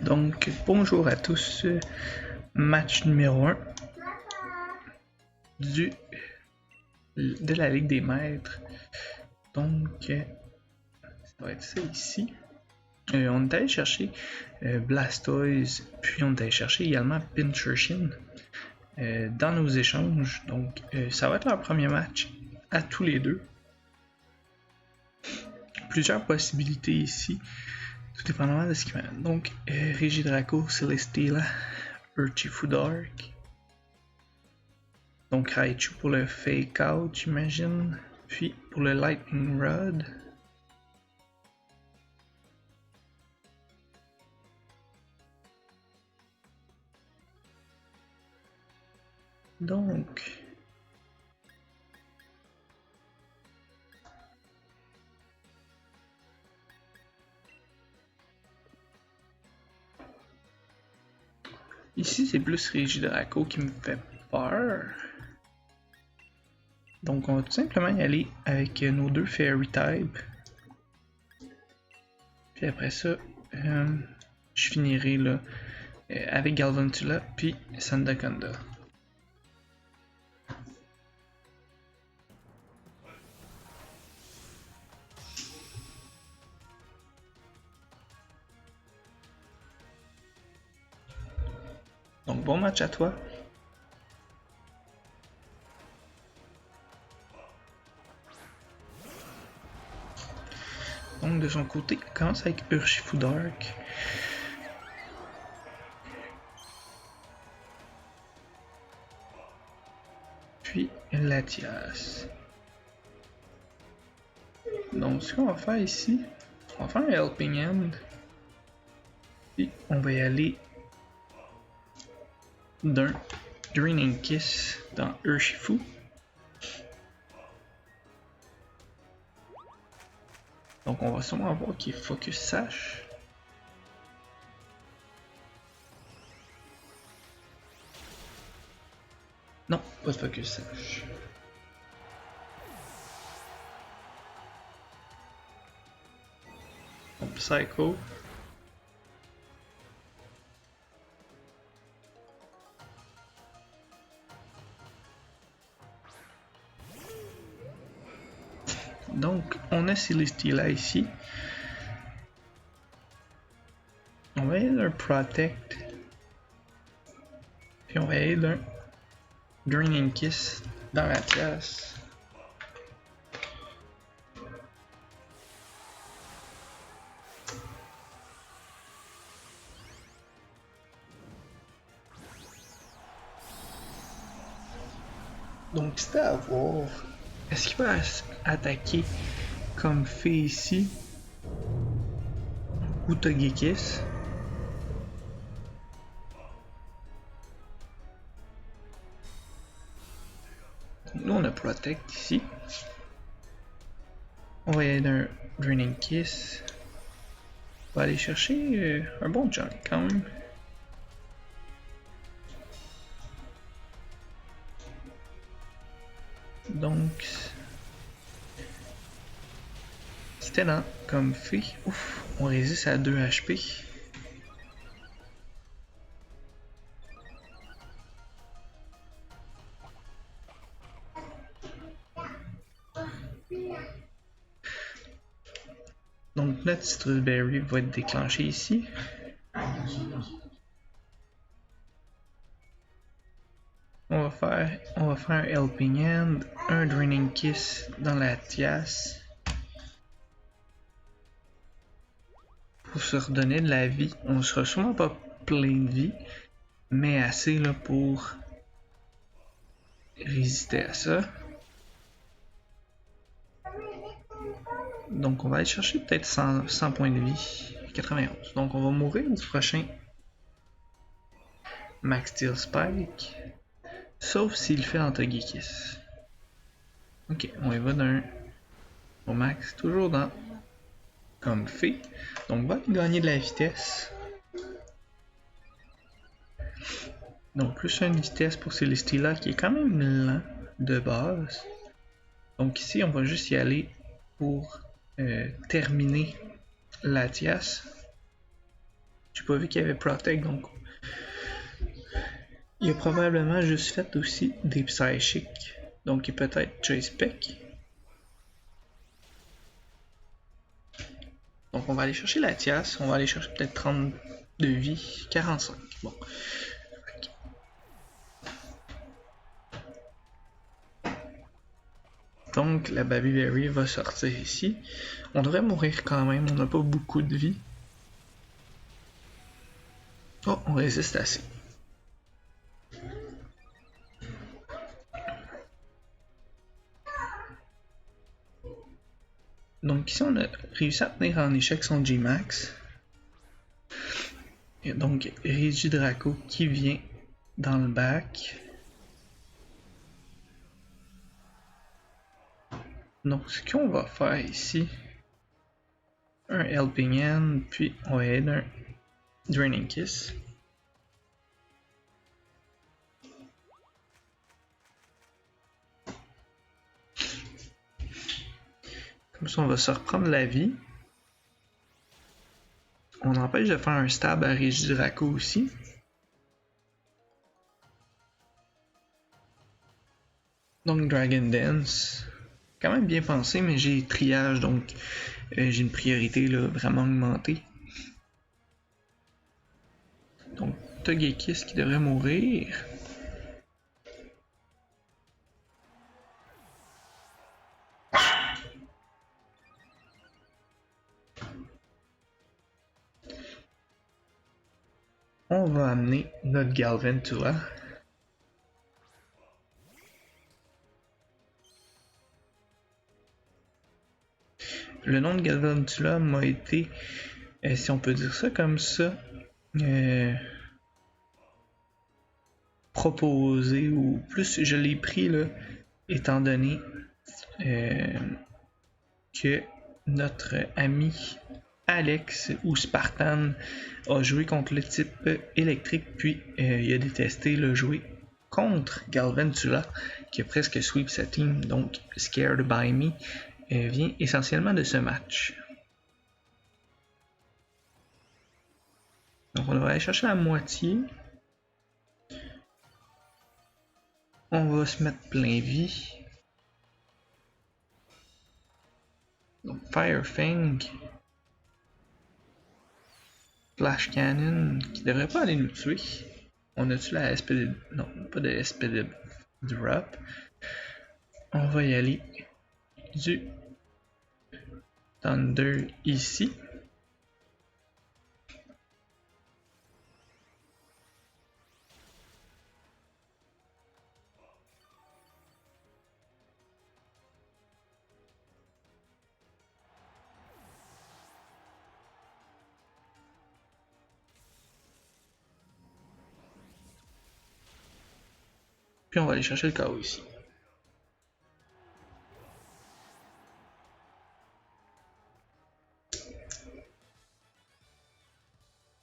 Donc, bonjour à tous, match numéro 1 de la Ligue des Maîtres. Donc, ça va être ça ici. On est allé chercher Blastoise, puis on est allé chercher également Pincurchin dans nos échanges. Donc, ça va être leur premier match à tous les deux. Plusieurs possibilités ici, tout dépendamment de ce qu'il fait. Donc, Regidrago, Celesteela, Urshifu Dark. Donc, Raichu pour le Fake Out, j'imagine. Puis, pour le Lightning Rod. Donc, ici, c'est plus Regidrago qui me fait peur. Donc, on va tout simplement y aller avec nos deux Fairy type. Puis après ça, je finirai là avec Galvantula puis Sandaconda. Donc, bon match à toi. Donc, de son côté, il commence avec Urshifu Dark. Puis Latias. Donc, ce qu'on va faire ici, on va faire un Helping Hand. Puis, on va y aller d'un Draining Kiss dans Urshifu. Donc, on va sûrement voir qu'il est Focus Sash. Non, pas de Focus Sash. Donc, Psycho. Donc, on a Celesteela ici. On va aller d'un Protect. Puis on va aller d'un Draining Kiss dans la pièce. Donc, c'était à voir. Est-ce qu'il va attaquer comme fait ici ou Togekiss? Nous on a Protect ici. On va y aller d'un Draining Kiss. On va aller chercher un bon junk quand même. Donc, c'était lent comme fait. Ouf, on résiste à 2 HP. Donc, notre Citrus Berry va être déclenché ici. On va faire un Helping Hand, un Draining Kiss dans la Tias. Pour se redonner de la vie. On sera sûrement pas plein de vie, mais assez là pour résister à ça. Donc on va aller chercher peut-être 100 points de vie. 91. Donc on va mourir du prochain Max Steel Spike. Sauf s'il fait en Togekiss. Ok, on y va d'un au max, toujours dans comme fait. Donc on va gagner de la vitesse. Donc plus une vitesse pour Celesteela qui est quand même lent de base. Donc ici on va juste y aller pour terminer Latias. pas vu qu'il y avait Protect, donc il a probablement juste fait aussi des Psychic. Donc il peut être Chase Peck. Donc on va aller chercher la Tias, on va aller chercher peut-être 30 de vie, 45. Bon. Donc la Baby Berry va sortir ici. On devrait mourir quand même, on n'a pas beaucoup de vie. Oh, on résiste assez. Donc ici on a réussi à tenir en échec son G-Max. Et donc Regidrago qui vient dans le bac. Donc ce qu'on va faire ici, un Helping Hand, puis on va aider un Draining Kiss. Comme ça, on va se reprendre la vie. On empêche de faire un stab à Regidrago aussi. Donc Dragon Dance. Quand même bien pensé, mais j'ai triage, donc j'ai une priorité là, vraiment augmentée. Donc Togekiss qui devrait mourir. On va amener notre Galvantula. Le nom de Galvantula m'a été, si on peut dire ça comme ça, proposé, ou plus je l'ai pris là, étant donné que notre ami Alex ou Spartan a joué contre le type électrique, puis il a détesté le jouer contre Galvantula qui a presque sweep sa team. Donc Scared by Me vient essentiellement de ce match. Donc on va aller chercher la moitié. On va se mettre plein vie. Donc Firefang, Flash Cannon qui devrait pas aller nous tuer. On a-tu la SP? Non, pas de SP de drop. On va y aller du Thunder ici. Puis on va aller chercher le KO ici.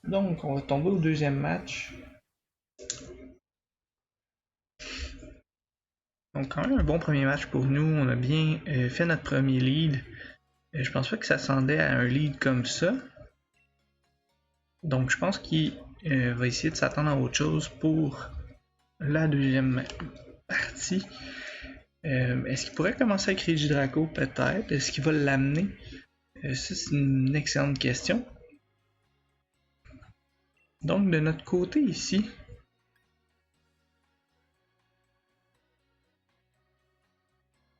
Donc on va tomber au deuxième match. Donc quand même un bon premier match pour nous. On a bien fait notre premier lead. Je pense pas que ça s'attendait à un lead comme ça. Donc je pense qu'il va essayer de s'attendre à autre chose pour la deuxième partie. Est-ce qu'il pourrait commencer avec Regidrago? Peut-être. Est-ce qu'il va l'amener? Ça, c'est une excellente question. Donc, de notre côté ici,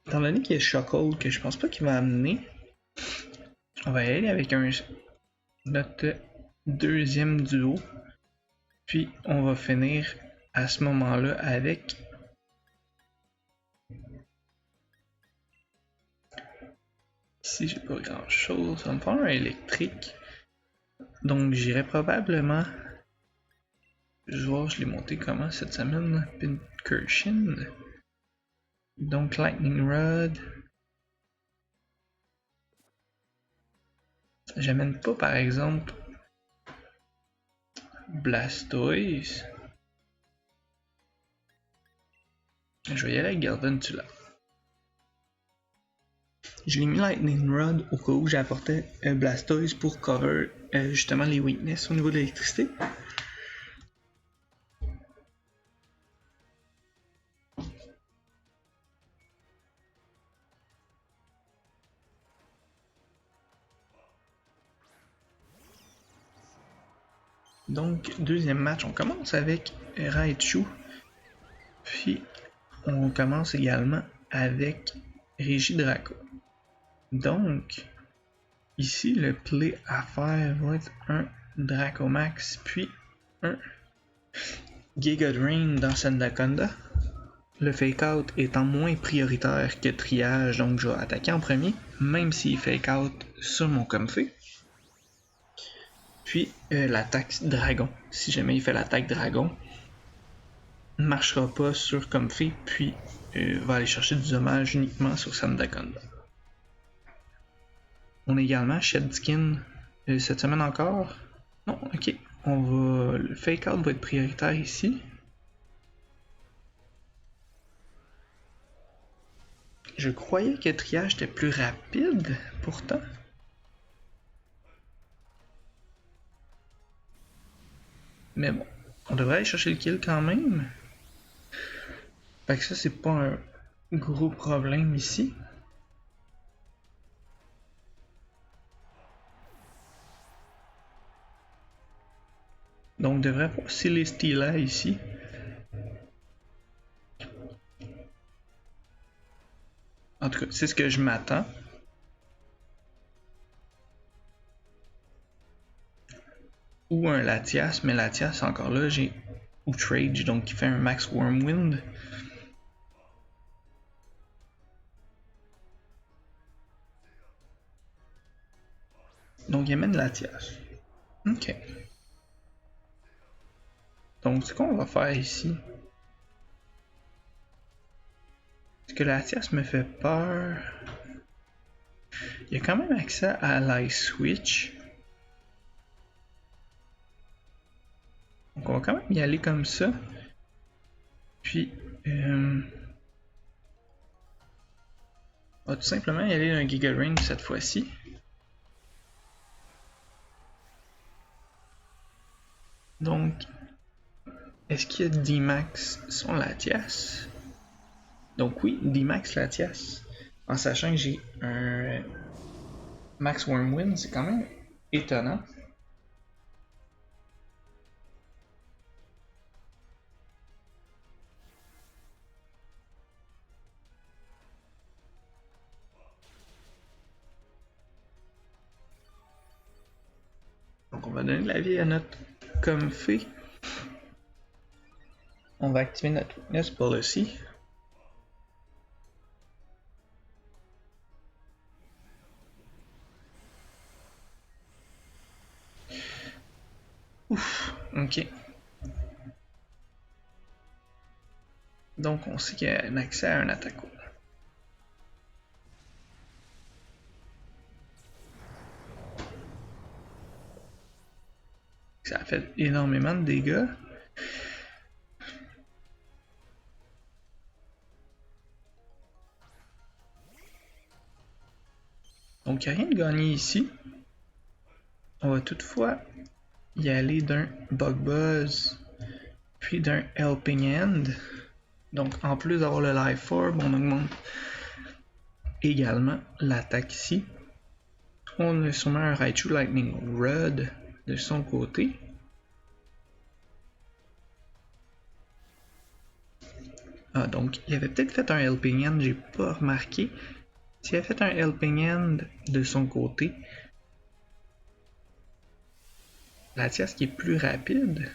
étant donné qu'il y a Shockhold que je pense pas qu'il va amener, on va y aller avec notre deuxième duo. Puis, on va finir à ce moment-là avec ici, j'ai pas grand chose. Ça va me faire un électrique. Donc, j'irai probablement. Je vais voir, je l'ai monté comment cette semaine. Pincursion. Donc, Lightning Rod. J'amène pas, par exemple, Blastoise. Je vais y aller avec Galvantula. Je l'ai mis Lightning Rod au cas où j'apportais Blastoise pour cover justement les weakness au niveau de l'électricité. Donc, deuxième match, on commence avec Raichu. Puis, on commence également avec Regidrago. Donc, ici, le play à faire va être un Dracomax, puis un Giga Drain dans Sandaconda. Le fake out étant moins prioritaire que triage, donc je vais attaquer en premier, même s'il fake out sur mon Comfey. Puis l'attaque dragon, si jamais il fait l'attaque dragon, ne marchera pas sur Comfey, puis va aller chercher du dommage uniquement sur Sandaconda. On a également Shedskin cette semaine encore. Non, ok. Le fake out va être prioritaire ici. Je croyais que triage était plus rapide, pourtant. Mais bon, on devrait aller chercher le kill quand même. Fait que ça, c'est pas un gros problème ici. Donc, on devrait passer les Steelers ici. En tout cas, c'est ce que je m'attends. Ou un Latias, mais Latias, encore là, j'ai Outrage, donc qui fait un Max Wormwind. Donc, il amène Latias. Ok. Donc, ce qu'on va faire ici. Est-ce que Latias me fait peur? Il y a quand même accès à l'Ice Switch. Donc, on va quand même y aller comme ça. Puis, on va tout simplement y aller d'un Giga Ring cette fois-ci. Donc, est-ce qu'il y a D-Max son Latias? Donc oui, D-Max Latias. En sachant que j'ai un Max Wormwind, c'est quand même étonnant. Donc on va donner de la vie à notre Comfey. On va activer notre Weakness Policy. Ouf, ok. Donc on sait qu'il y a un accès à un attaquant. Ça a fait énormément de dégâts. Donc il n'y a rien de gagné ici. On va toutefois y aller d'un Bug Buzz, puis d'un Helping Hand. Donc en plus d'avoir le Life Orb, on augmente également l'attaque ici. On a sûrement un Raichu Lightning Rod de son côté. Ah, donc il avait peut-être fait un Helping Hand, j'ai pas remarqué. S'il avait fait un Helping Hand de son côté, Latias qui est plus rapide.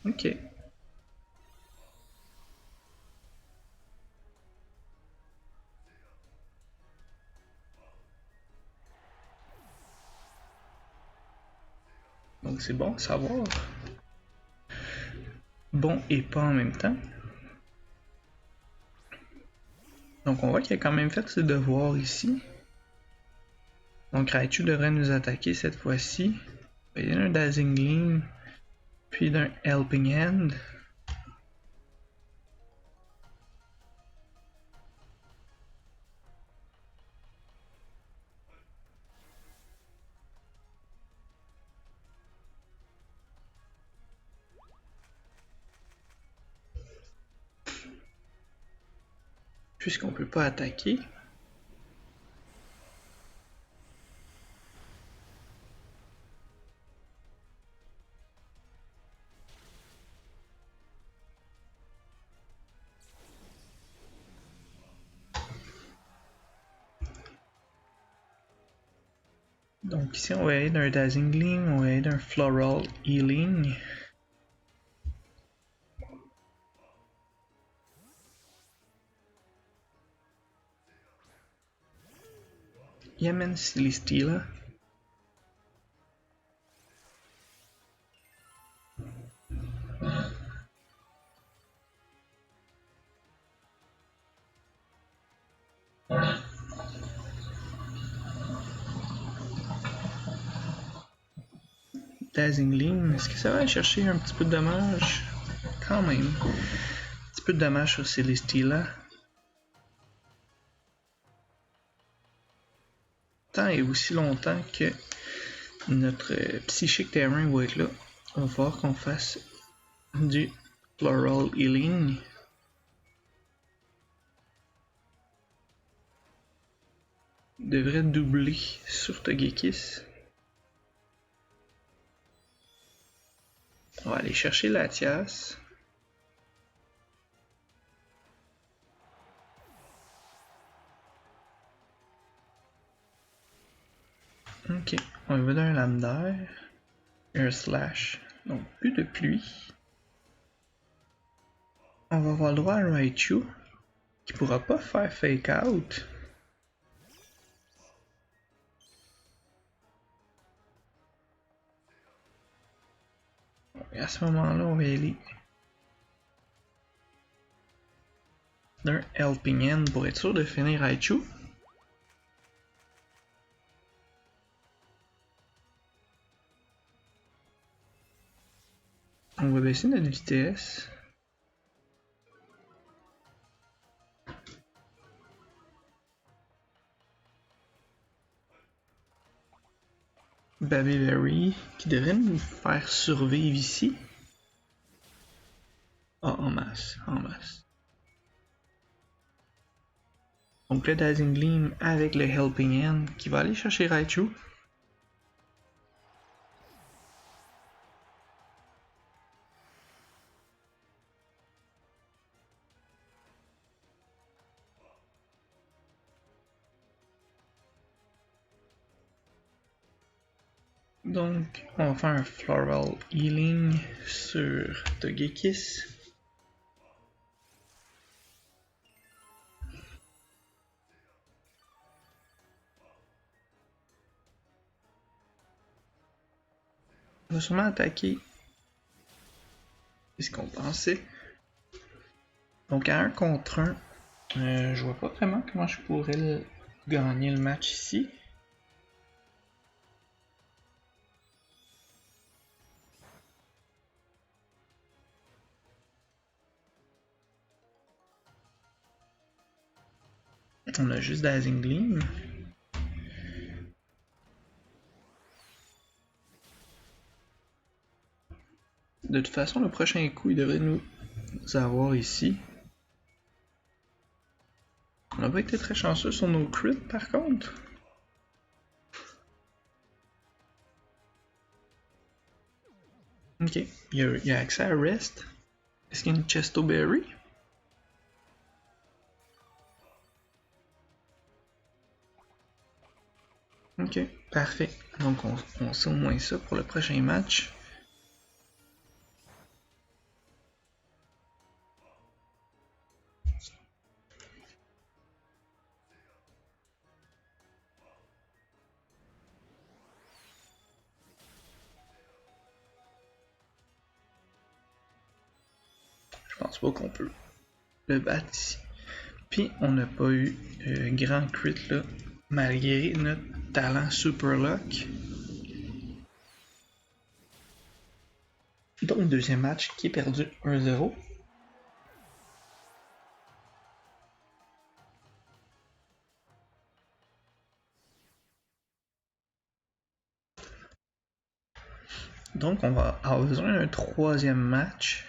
Ok. Donc c'est bon à savoir. Bon et pas en même temps. Donc on voit qu'il a quand même fait ses devoirs ici. Donc Raichu devrait nous attaquer cette fois-ci. Il y a un Dazzling Gleam, puis d'un Helping Hand. puisqu'on peut pas attaquer. Donc ici on va aller d'un Dazzling Gleam, on va aller d'un Floral Healing. Yemen Celesteela. Dazzling Gleam, est-ce que ça va aller chercher un petit peu de dommage? Quand même. Un petit peu de dommage sur Celesteela. Tant et aussi longtemps que notre Psychic Terrain va être là, on va voir qu'on fasse du Floral Healing. Devrait doubler sur Togekiss. On va aller chercher Latias. Ok, on va d'un lame d'air. Un slash. Donc plus de pluie. On va avoir le droit à un Raichu qui pourra pas faire fake out. Et à ce moment-là, on va aller d'un Helping Hand pour être sûr de finir Raichu. On va baisser notre vitesse. Babyberry qui devrait nous faire survivre ici. Ah, en masse, en masse. Donc le Dazzling Gleam avec le Helping Hand qui va aller chercher Raichu. Donc, on va faire un Floral Healing sur Togekiss. On va sûrement attaquer. C'est ce qu'on pensait. Donc, à 1 contre 1, je vois pas vraiment comment je pourrais gagner le match ici. On a juste Dazzling Gleam. De toute façon, le prochain coup, il devrait nous avoir ici. On n'a pas été très chanceux sur nos crits par contre. Ok, il y a accès à Rest. Est-ce qu'il y a une Chesto Berry? Ok, parfait. Donc on sait au moins ça pour le prochain match. Je pense pas qu'on peut le battre ici. Puis on n'a pas eu grand crit là, malgré notre talent Super Luck. Donc deuxième match qui est perdu 1-0. Donc on va avoir besoin d'un troisième match.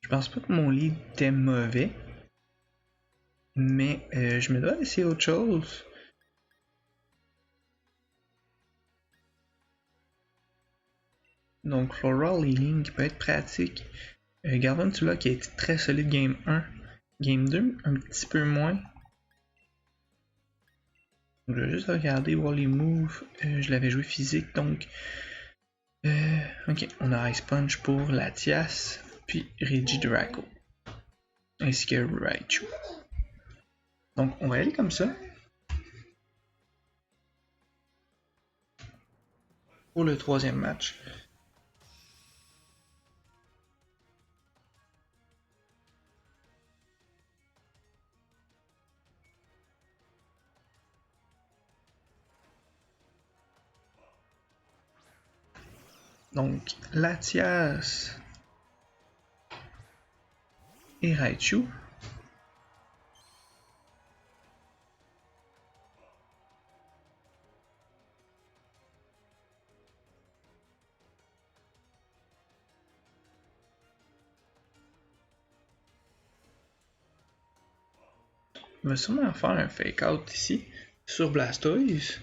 Je pense pas que mon lead était mauvais. Mais je me dois essayer autre chose. Donc Floral Healing qui peut être pratique. Garvantula qui a été très solide game 1. Game 2, un petit peu moins. Je vais juste regarder, voir les moves. Je l'avais joué physique, donc... ok, on a Ice Punch pour Latias, puis Regidrago. Ainsi que Raichu. Donc, on va aller comme ça. Pour le troisième match. Donc, Latias et Raichu. On va sûrement faire un fake out ici sur Blastoise.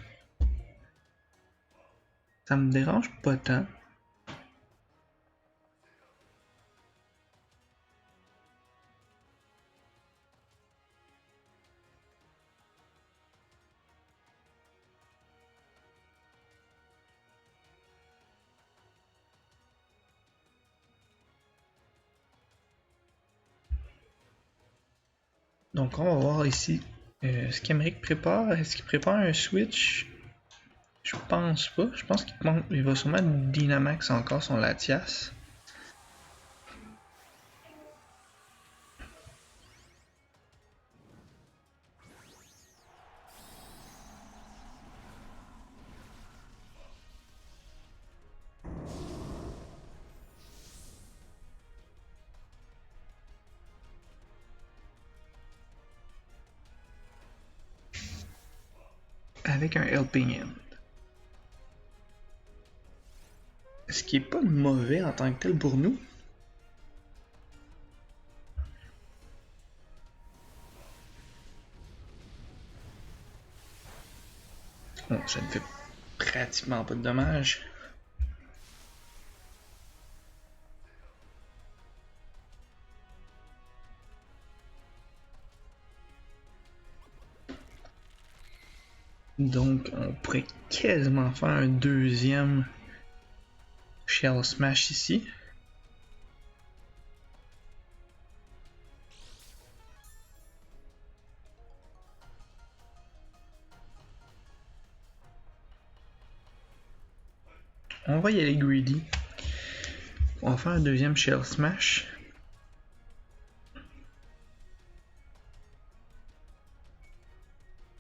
Ça me dérange pas tant. Donc on va voir ici ce qu'Emeric prépare. Est-ce qu'il prépare un switch? Je pense pas. Je pense qu'il va sûrement Dynamax encore son Latias. Avec un Helping Hand. Ce qui est pas mauvais en tant que tel pour nous. Bon, ça ne fait pratiquement pas de dommages. Donc on pourrait quasiment faire un deuxième Shell Smash ici. On va y aller greedy. On va faire un deuxième Shell Smash.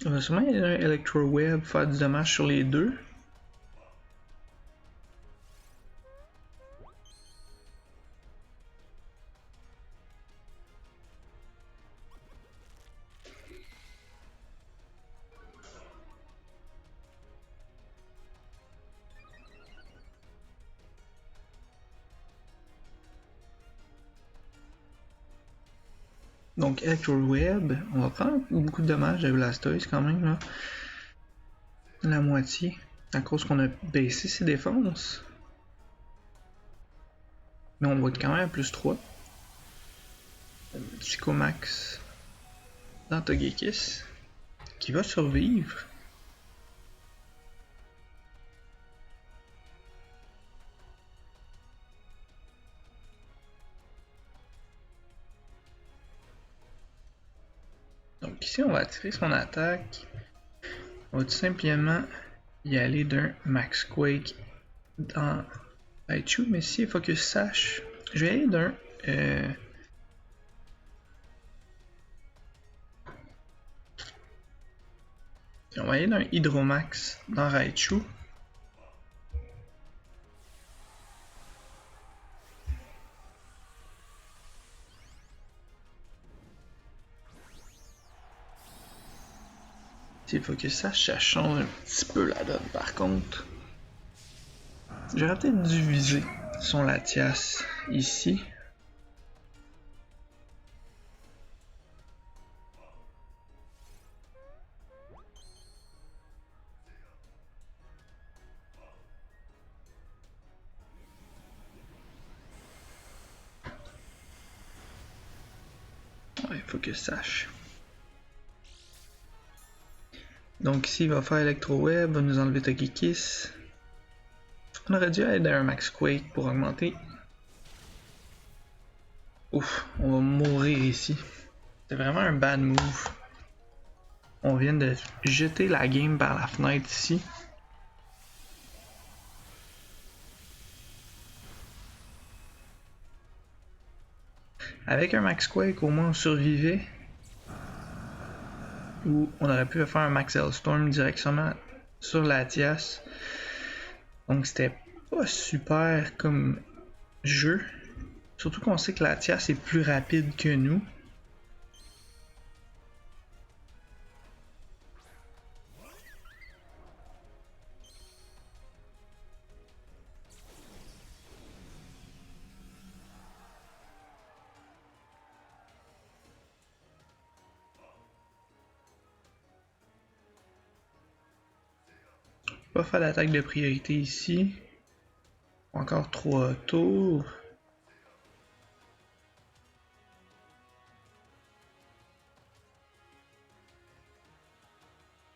On va sûrement y aller un Electro Web, faire du dommage sur les deux. Donc Electro Web, on va prendre beaucoup de dommages de Blastoise quand même là. La moitié, à cause qu'on a baissé ses défenses. Mais on va être quand même à plus 3. Psychomax dans Togekiss, qui va survivre. Donc ici on va attirer son attaque. On va tout simplement y aller d'un Max Quake dans Raichu, mais si Focus Sash, je vais aller d'un on va aller d'un Hydromax dans Raichu. Si Focus Sash, ça change un petit peu la donne par contre. J'aurais peut-être dû viser son Latias ici. faut que je sache. Donc ici, il va faire Electro-Web, va nous enlever Togekiss. On aurait dû aller à un Max Quake pour augmenter. Ouf, on va mourir ici. C'est vraiment un bad move. On vient de jeter la game par la fenêtre ici. Avec un Max Quake, au moins on survivait. Ou on aurait pu faire un Max Hellstorm directement sur Latias. Donc c'était pas super comme jeu. Surtout qu'on sait que Latias est plus rapide que nous. Pas faire l'attaque de priorité ici. Encore 3 tours.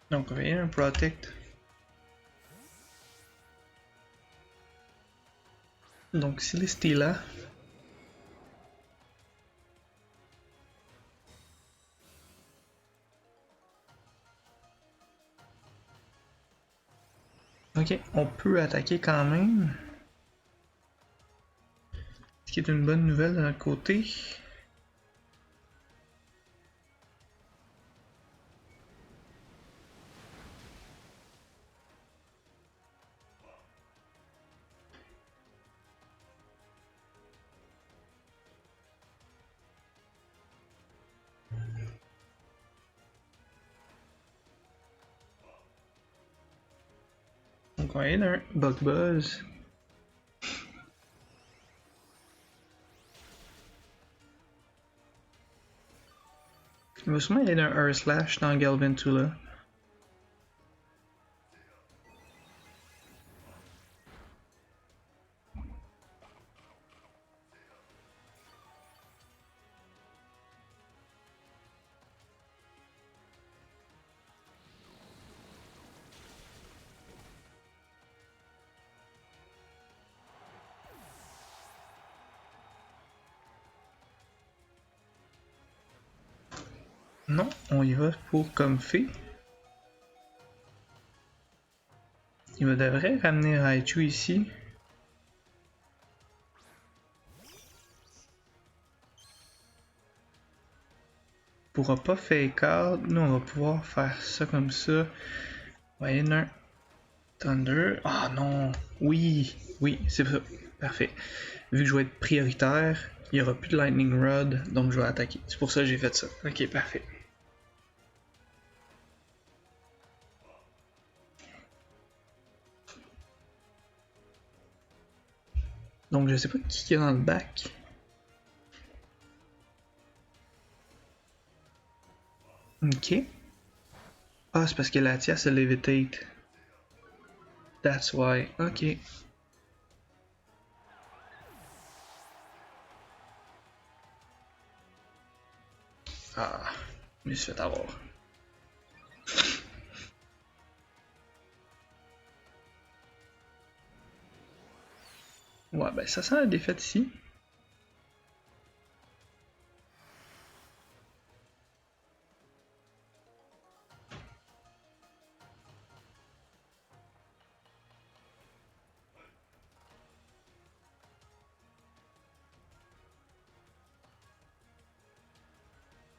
Donc on va y aller un Protect. Donc Celeste est là. Ok, on peut attaquer quand même. Ce qui est une bonne nouvelle de notre côté. Donc on va aller d'un Bug Buzz. Il va sûrement aller d'un Earth Slash dans Galvantula. Non, on y va pour Comfey. Il devrait ramener Raichu ici. Il pourra pas fake out. Nous, on va pouvoir faire ça comme ça. On va aller un Thunder. Ah non! Oui, oui, c'est ça. Parfait. Vu que je vais être prioritaire, il n'y aura plus de Lightning Rod, donc je vais attaquer. C'est pour ça que j'ai fait ça. Ok, parfait. Donc je sais pas qui est dans le bac. Ok. Ah, c'est parce que Latias a levitate. That's why. Ok. Ah, je me suis fait avoir. Ouais, ben ça sent la défaite ici.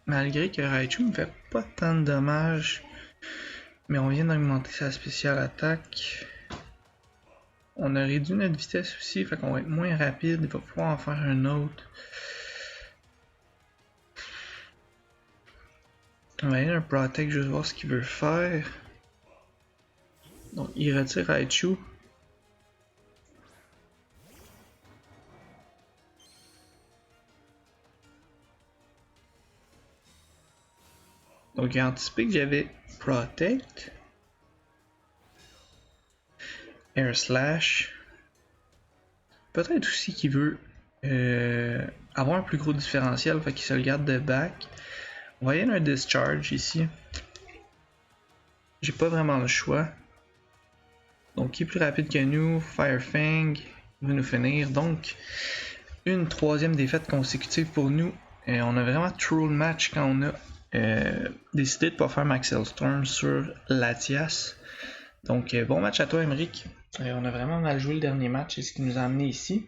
Malgré que Raichu me fait pas tant de dommages. Mais on vient d'augmenter sa spéciale attaque. On a réduit notre vitesse aussi, fait qu'on va être moins rapide. Il va pouvoir en faire un autre. On va aller un Protect, juste voir ce qu'il veut faire. Donc il retire Raichu. Donc il a anticipé que j'avais Protect. Air Slash. Peut-être aussi qu'il veut avoir un plus gros différentiel, fait qu'il se le garde de back. On va y aller un discharge ici. J'ai pas vraiment le choix. Donc, qui est plus rapide que nous? Firefang va nous finir. Donc, une troisième défaite consécutive pour nous. On a vraiment troll match quand on a décidé de ne pas faire Maxwell Storm sur Latias. Donc, bon match à toi, Emeric. On a vraiment mal joué le dernier match, c'est ce qui nous a amené ici.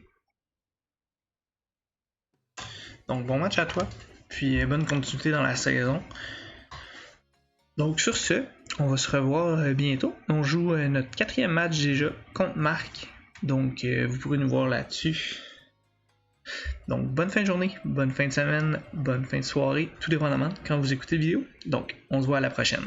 Donc, bon match à toi. Puis, bonne continuité dans la saison. Donc, sur ce, on va se revoir bientôt. On joue notre 4e match déjà contre Marc. Donc, vous pourrez nous voir là-dessus. Donc, bonne fin de journée, bonne fin de semaine, bonne fin de soirée, tout dépendamment quand vous écoutez la vidéo. Donc, on se voit à la prochaine.